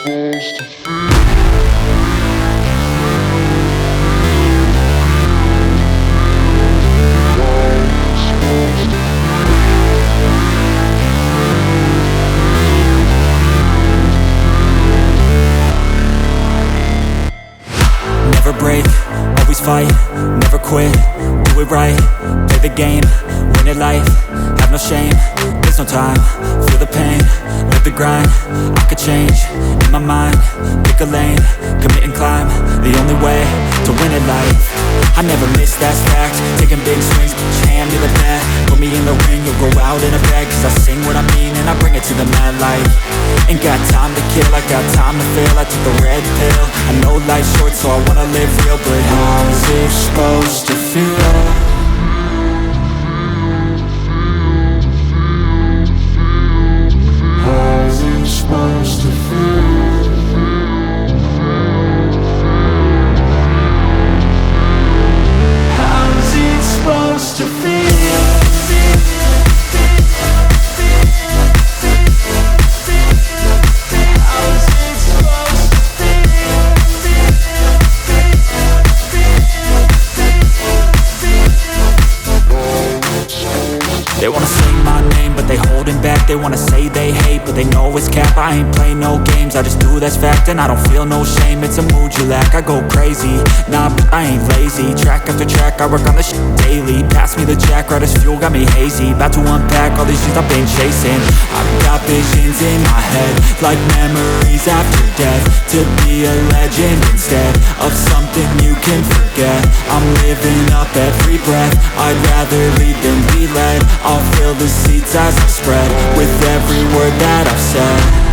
Never break, always fight, never quit, do it right, play the game, win it life, have no shame, there's no time, feel the pain, live the grind, I could change, in my mind, pick a lane, commit and climb, the only way to win it life, I never miss, that's fact, taking big swings, hand me the bat, put me in the ring, you'll go out in a bag, cause I sing what I mean and I bring it to the mad light, ain't got time to kill, I got time to feel, I took the red pill, I know life's short so I wanna live real, but how's it supposed to feel? How's it supposed to feel? How's it supposed to feel? They wanna say my name, but they holding back. They wanna say they hate, but they know it's cap. I ain't play no games, I just do that's fact. And I don't feel no shame, it's a mood you lack. I go crazy, nah, but I ain't lazy. Track after track, I work on this shit daily. Pass me the jack, right as fuel, got me hazy. About to unpack all these things I've been chasing. I've got visions in my head, like memories after death. To be a legend instead of something you can forget. I'm living up every breath, I'd rather lead than be led. I'll fill the seats as I spread with every word that I've said.